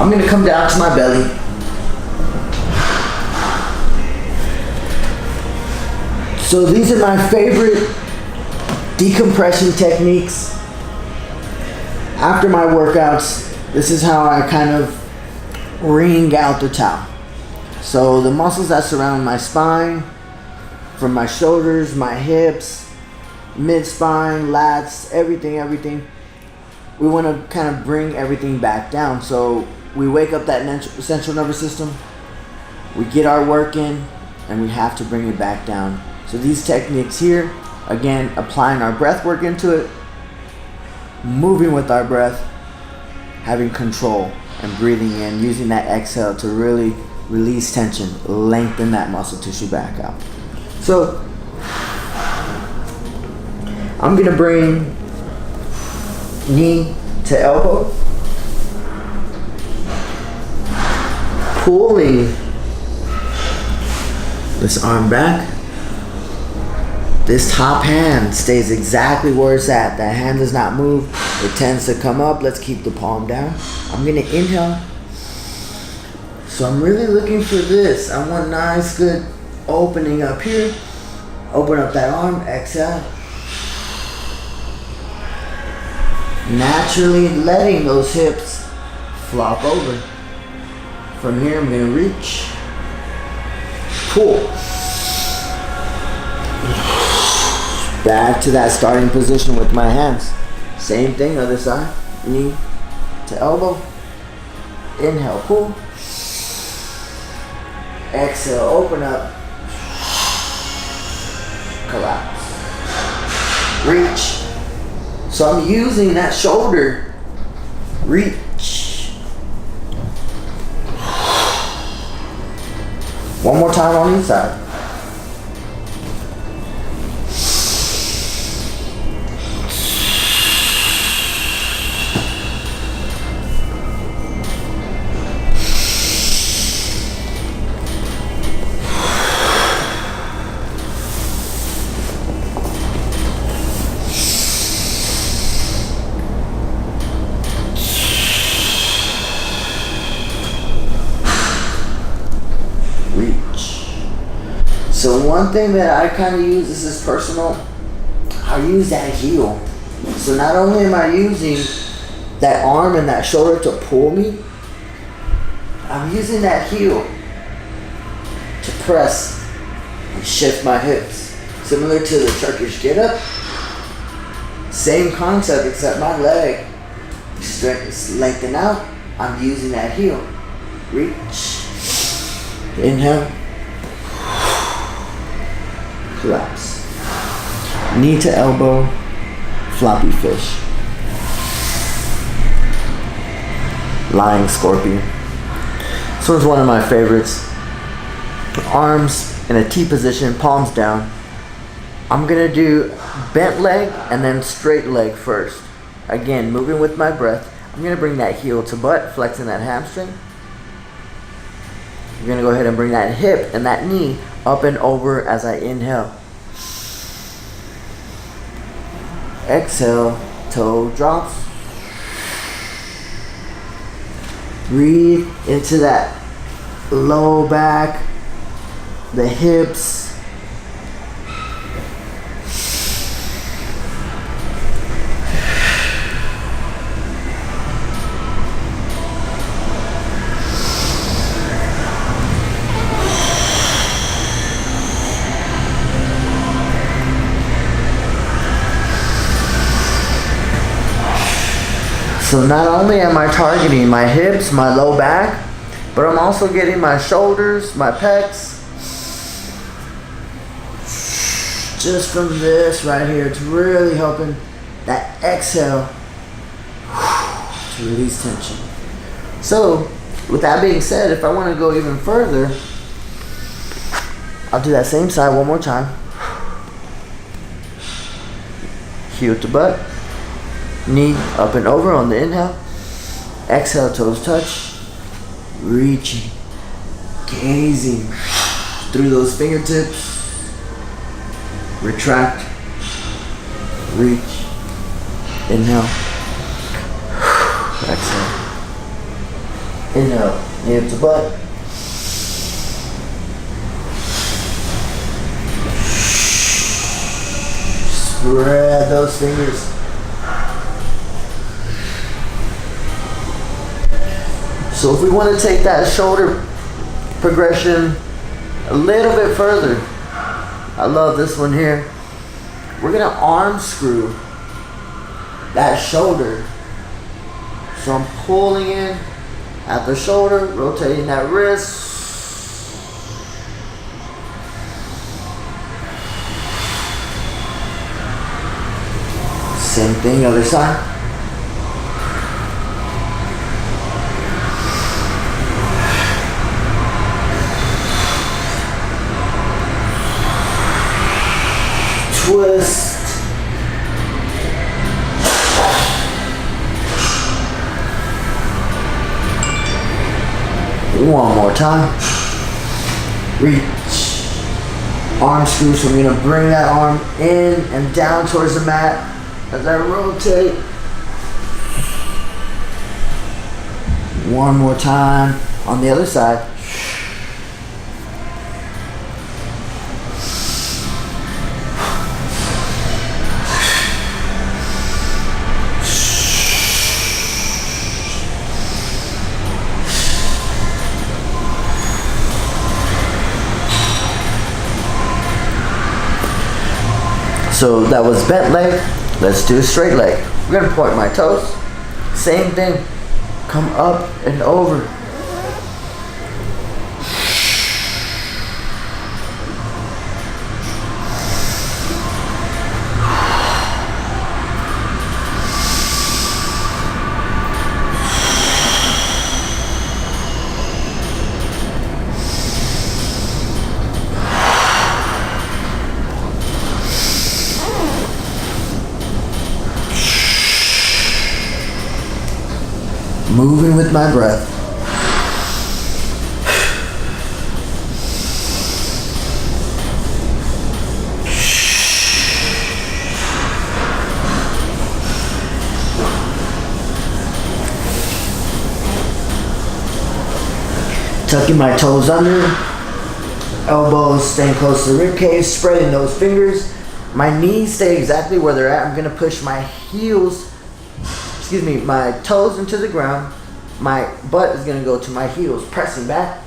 I'm gonna come down to my belly. So these are my favorite decompression techniques. After my workouts, this is how I kind of wring out the towel. So the muscles that surround my spine, from my shoulders, my hips, mid-spine, lats, everything. We want to kind of bring everything back down. So we wake up that central nervous system, we get our work in, and we have to bring it back down. So these techniques here, again, applying our breath work into it, moving with our breath, having control, and breathing in, using that exhale to really release tension, lengthen that muscle tissue back out. So I'm gonna bring knee to elbow, pulling this arm back. This top hand stays exactly where it's at. That hand does not move. It tends to come up. Let's keep the palm down. I'm gonna inhale. So I'm really looking for this. I want nice, good opening up here. Open up that arm, exhale. Naturally letting those hips flop over. From here, I'm gonna reach, pull. Back to that starting position with my hands. Same thing, other side. Knee to elbow. Inhale, pull. Exhale, open up. Collapse. Reach. So I'm using that shoulder. Reach. One more time on each side. So one thing that I kind of use, this is personal, I use that heel. So not only am I using that arm and that shoulder to pull me, I'm using that heel to press and shift my hips. Similar to the Turkish get up. Same concept, except my leg is lengthened out. I'm using that heel. Reach. Inhale. Collapse. Knee to elbow, floppy fish. Lying scorpion. This one's one of my favorites. Arms in a T position, palms down. I'm gonna do bent leg and then straight leg first. Again, moving with my breath. I'm gonna bring that heel to butt, flexing that hamstring. I'm gonna go ahead and bring that hip and that knee up and over as I inhale. Exhale, toe drops. Breathe into that low back, the hips. So not only am I targeting my hips, my low back, but I'm also getting my shoulders, my pecs. Just from this right here, it's really helping that exhale to release tension. So with that being said, if I want to go even further, I'll do that same side one more time. Heel to butt. Knee up and over on the inhale. Exhale, toes touch. Reaching. Gazing through those fingertips. Retract. Reach. Inhale. Exhale. Inhale, hip to butt. Spread those fingers. So if we want to take that shoulder progression a little bit further, I love this one here. We're gonna arm screw that shoulder. So I'm pulling in at the shoulder, rotating that wrist. Same thing, other side. Twist. One more time. Reach. Arm screw. So I'm going to bring that arm in and down towards the mat as I rotate. One more time on the other side. So that was bent leg. Let's do a straight leg. We're gonna point my toes. Same thing. Come up and over. Moving with my breath. Tucking my toes under, elbows staying close to the rib cage, spreading those fingers. My knees stay exactly where they're at. I'm gonna push my heels, my toes into the ground. My butt is gonna go to my heels, pressing back.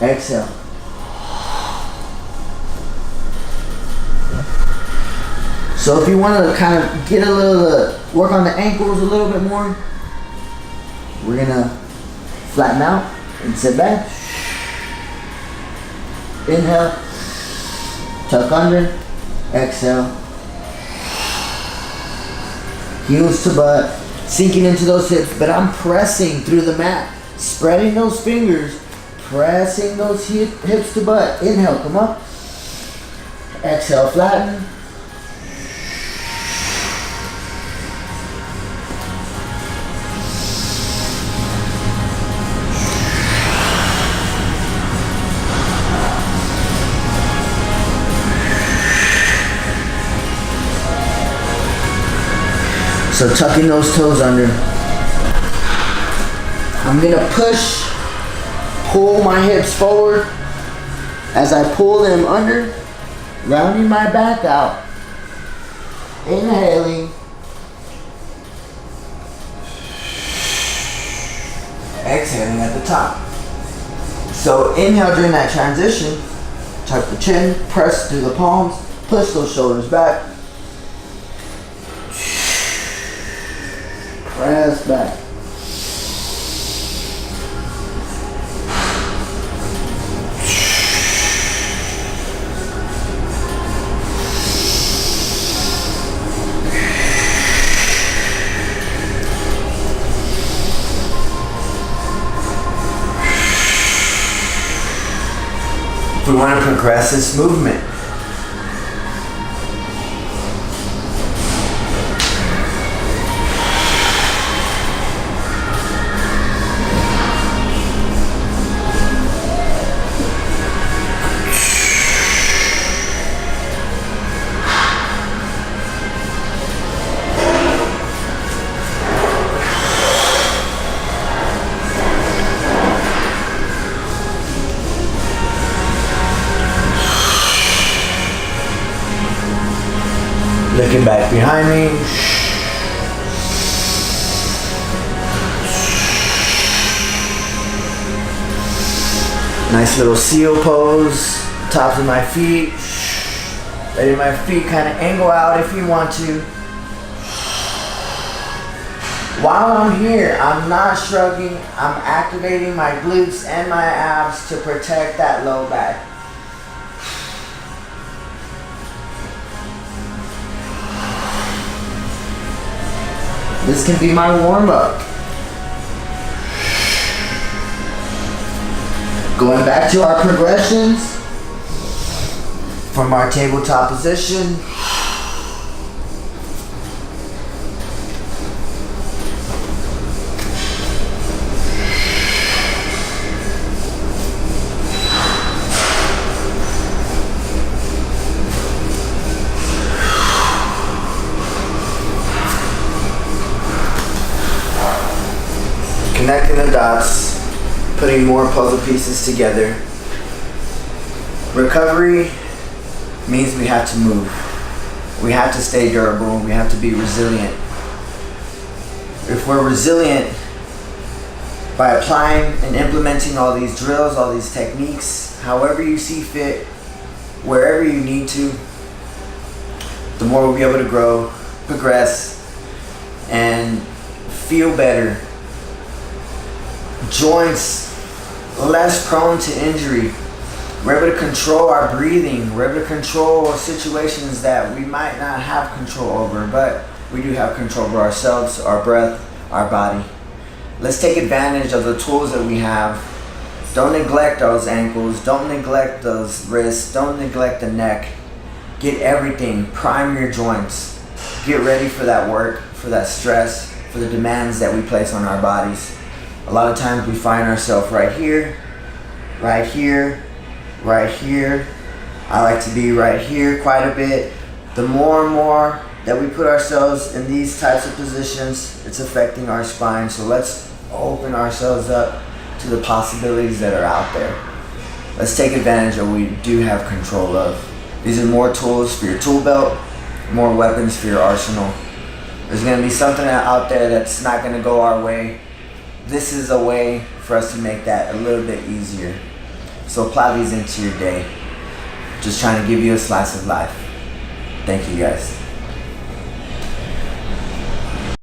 Exhale. So if you want to kind of get a little, work on the ankles a little bit more, we're gonna flatten out and sit back. Inhale, tuck under, exhale. Heels to butt, sinking into those hips, but I'm pressing through the mat, spreading those fingers, pressing those hips to butt. Inhale, come up. Exhale, flatten. So tucking those toes under. I'm gonna push, pull my hips forward. As I pull them under, rounding my back out. Inhaling. Exhaling at the top. So inhale during that transition, tuck the chin, press through the palms, push those shoulders back. Press back. If we want to progress this movement, Looking back behind me. Nice little seal pose. Tops of my feet. Letting my feet kind of angle out if you want to. While I'm here, I'm not shrugging. I'm activating my glutes and my abs to protect that low back. This can be my warm-up. Going back to our progressions from our tabletop position. Connecting the dots, putting more puzzle pieces together. Recovery means we have to move. We have to stay durable. We have to be resilient. If we're resilient by applying and implementing all these drills, all these techniques, however you see fit, wherever you need to, the more we'll be able to grow, progress, and feel better. Joints less prone to injury. We're able to control our breathing. We're able to control situations that we might not have control over, but we do have control over ourselves, our breath, our body. Let's take advantage of the tools that we have. Don't neglect those ankles. Don't neglect those wrists. Don't neglect the neck. Get everything. Prime your joints. Get ready for that work, for that stress, for the demands that we place on our bodies. A lot of times we find ourselves right here, right here, right here. I like to be right here quite a bit. The more and more that we put ourselves in these types of positions, it's affecting our spine. So let's open ourselves up to the possibilities that are out there. Let's take advantage of what we do have control of. These are more tools for your tool belt, more weapons for your arsenal. There's gonna be something out there that's not gonna go our way. This is a way for us to make that a little bit easier. So apply these into your day. Just trying to give you a slice of life. Thank you guys.